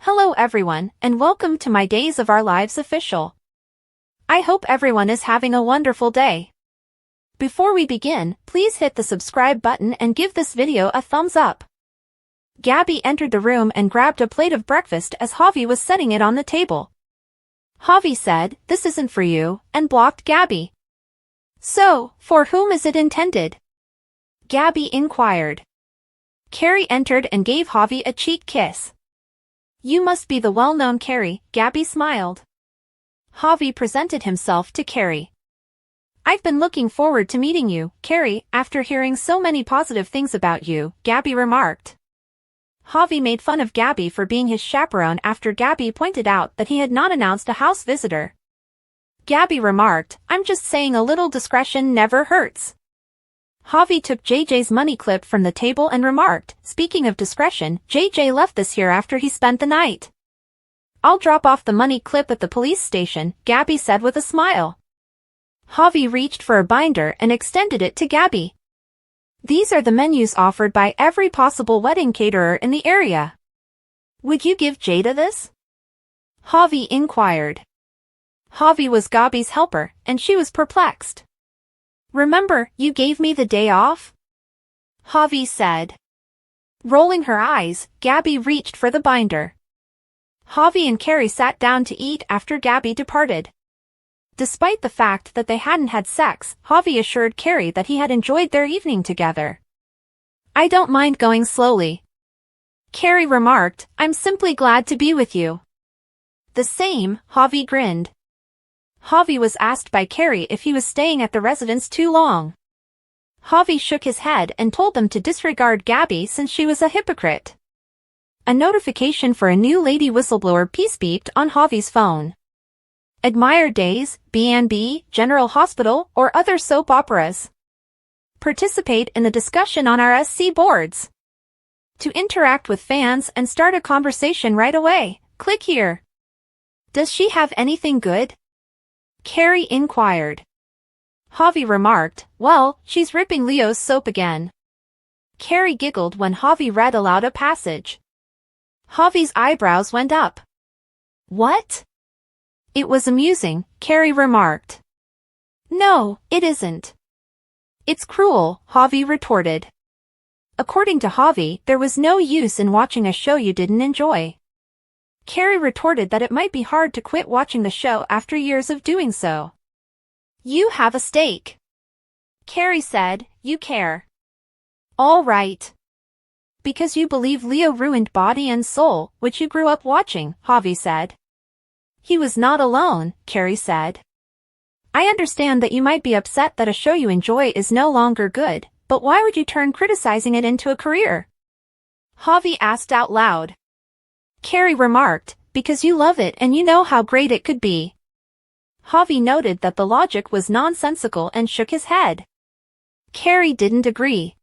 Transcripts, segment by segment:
Hello everyone, and welcome to my Days of Our Lives official. I hope everyone is having a wonderful day. Before we begin, please hit the subscribe button and give this video a thumbs up. Gabby entered the room and grabbed a plate of breakfast as Javi was setting it on the table. Javi said, "This isn't for you," and blocked Gabby. "So, for whom is it intended?" Gabby inquired. Kerry entered and gave Javi a cheek kiss. "You must be the well-known Kerry," Gabby smiled. Javi presented himself to Kerry. "I've been looking forward to meeting you, Kerry, after hearing so many positive things about you," Gabby remarked. Javi made fun of Gabby for being his chaperone after Gabby pointed out that he had not announced a house visitor. Gabby remarked, "I'm just saying a little discretion never hurts." Javi took JJ's money clip from the table and remarked, "Speaking of discretion, JJ left this here after he spent the night." "I'll drop off the money clip at the police station," Gabby said with a smile. Javi reached for a binder and extended it to Gabby. "These are the menus offered by every possible wedding caterer in the area. Would you give Jada this?" Javi inquired. Javi was Gabby's helper, and she was perplexed. "Remember, you gave me the day off?" Javi said. Rolling her eyes, Gabby reached for the binder. Javi and Kerry sat down to eat after Gabby departed. Despite the fact that they hadn't had sex, Javi assured Kerry that he had enjoyed their evening together. "I don't mind going slowly," Kerry remarked. "I'm simply glad to be with you." "The same," Javi grinned. Javi was asked by Kerry if he was staying at the residence too long. Javi shook his head and told them to disregard Gabby since she was a hypocrite. A notification for a new lady whistleblower piece beeped on Javi's phone. Admire Days, B&B, General Hospital, or other soap operas. Participate in the discussion on our SC boards. To interact with fans and start a conversation right away, click here. Does she have anything good? Kerry inquired. Javi remarked, "Well, she's ripping Leo's soap again." Kerry giggled when Javi read aloud a passage. Javi's eyebrows went up. "What?" "It was amusing," Kerry remarked. "No, it isn't." "It's cruel," Javi retorted. According to Javi, there was no use in watching a show you didn't enjoy. Kerry retorted that it might be hard to quit watching the show after years of doing so. "You have a stake." Kerry said, "You care." "All right. Because you believe Leo ruined Body and Soul, which you grew up watching," Javi said. "He was not alone," Kerry said. "I understand that you might be upset that a show you enjoy is no longer good, but why would you turn criticizing it into a career?" Javi asked out loud. Kerry remarked, "Because you love it and you know how great it could be." Javi noted that the logic was nonsensical and shook his head. Kerry didn't agree.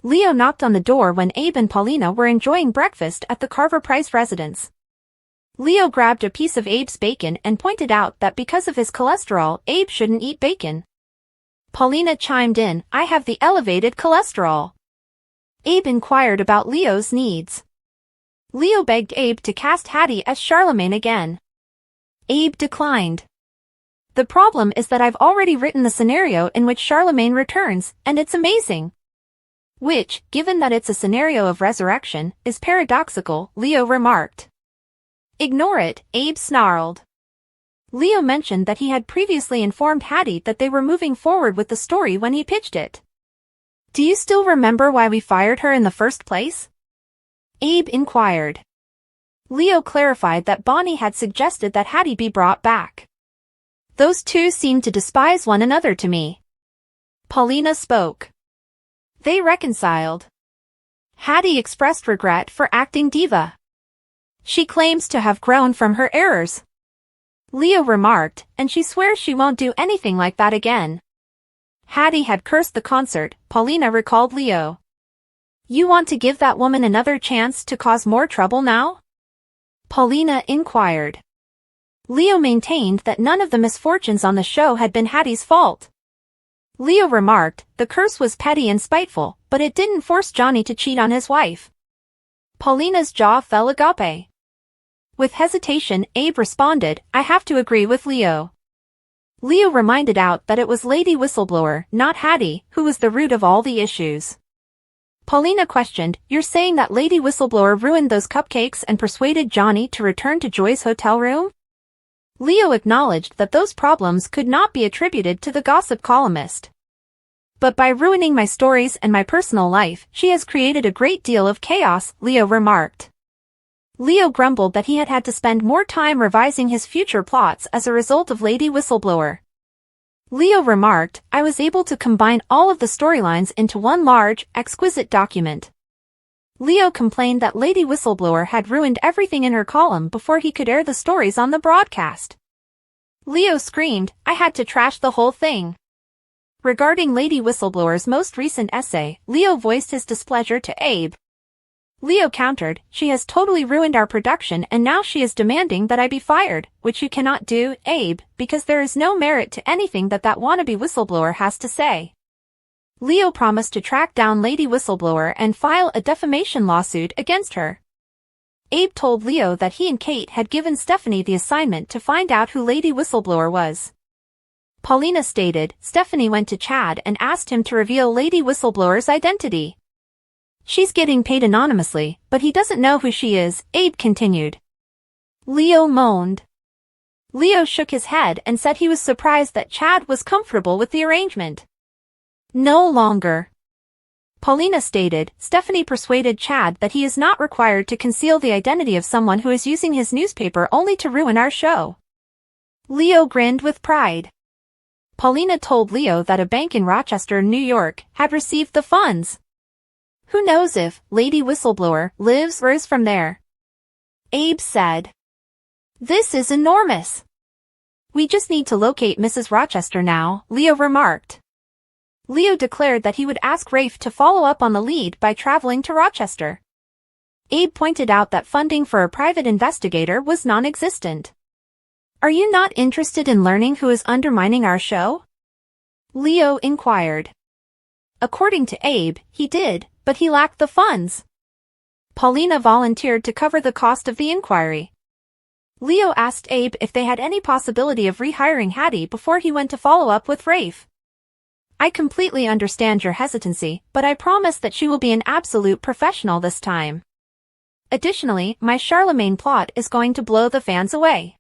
Leo knocked on the door when Abe and Paulina were enjoying breakfast at the Carver Price residence. Leo grabbed a piece of Abe's bacon and pointed out that because of his cholesterol, Abe shouldn't eat bacon. Paulina chimed in, "I have the elevated cholesterol." Abe inquired about Leo's needs. Leo begged Abe to cast Hattie as Charlemagne again. Abe declined. "The problem is that I've already written the scenario in which Charlemagne returns, and it's amazing." Which, given that it's a scenario of resurrection, is paradoxical, Leo remarked. "Ignore it," Abe snarled. Leo mentioned that he had previously informed Hattie that they were moving forward with the story when he pitched it. "Do you still remember why we fired her in the first place?" Abe inquired. Leo clarified that Bonnie had suggested that Hattie be brought back. "Those two seem to despise one another to me." Paulina spoke. "They reconciled. Hattie expressed regret for acting diva. She claims to have grown from her errors." Leo remarked, "And she swears she won't do anything like that again." Hattie had cursed the concert, Paulina recalled Leo. "You want to give that woman another chance to cause more trouble now?" Paulina inquired. Leo maintained that none of the misfortunes on the show had been Hattie's fault. Leo remarked, "The curse was petty and spiteful, but it didn't force Johnny to cheat on his wife." Paulina's jaw fell agape. With hesitation, Abe responded, I have to agree with Leo. Leo reminded out that it was Lady Whistleblower, not Hattie, who was the root of all the issues. Paulina questioned, you're saying that Lady Whistleblower ruined those cupcakes and persuaded Johnny to return to Joy's hotel room? Leo acknowledged that those problems could not be attributed to the gossip columnist. But by ruining my stories and my personal life, she has created a great deal of chaos, Leo remarked. Leo grumbled that he had had to spend more time revising his future plots as a result of Lady Whistleblower. Leo remarked, I was able to combine all of the storylines into one large, exquisite document. Leo complained that Lady Whistleblower had ruined everything in her column before he could air the stories on the broadcast. Leo screamed, I had to trash the whole thing. Regarding Lady Whistleblower's most recent essay, Leo voiced his displeasure to Abe. Leo countered, she has totally ruined our production and now she is demanding that I be fired, which you cannot do, Abe, because there is no merit to anything that wannabe whistleblower has to say. Leo promised to track down Lady Whistleblower and file a defamation lawsuit against her. Abe told Leo that he and Kate had given Stephanie the assignment to find out who Lady Whistleblower was. Paulina stated, Stephanie went to Chad and asked him to reveal Lady Whistleblower's identity. She's getting paid anonymously, but he doesn't know who she is, Abe continued. Leo moaned. Leo shook his head and said he was surprised that Chad was comfortable with the arrangement. No longer. Paulina stated, Stephanie persuaded Chad that he is not required to conceal the identity of someone who is using his newspaper only to ruin our show. Leo grinned with pride. Paulina told Leo that a bank in Rochester, New York, had received the funds. Who knows if Lady Whistleblower lives or is from there? Abe said. This is enormous. We just need to locate Mrs. Rochester now, Leo remarked. Leo declared that he would ask Rafe to follow up on the lead by traveling to Rochester. Abe pointed out that funding for a private investigator was non-existent. Are you not interested in learning who is undermining our show? Leo inquired. According to Abe, he did, but he lacked the funds. Paulina volunteered to cover the cost of the inquiry. Leo asked Abe if they had any possibility of rehiring Hattie before he went to follow up with Rafe. I completely understand your hesitancy, but I promise that she will be an absolute professional this time. Additionally, my Charlemagne plot is going to blow the fans away.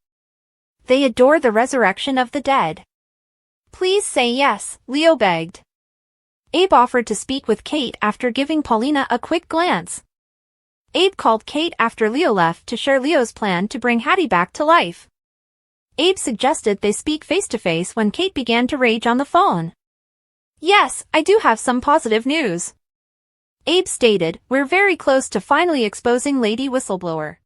They adore the resurrection of the dead. Please say yes, Leo begged. Abe offered to speak with Kate after giving Paulina a quick glance. Abe called Kate after Leo left to share Leo's plan to bring Hattie back to life. Abe suggested they speak face-to-face when Kate began to rage on the phone. Yes, I do have some positive news. Abe stated, we're very close to finally exposing Lady Whistleblower.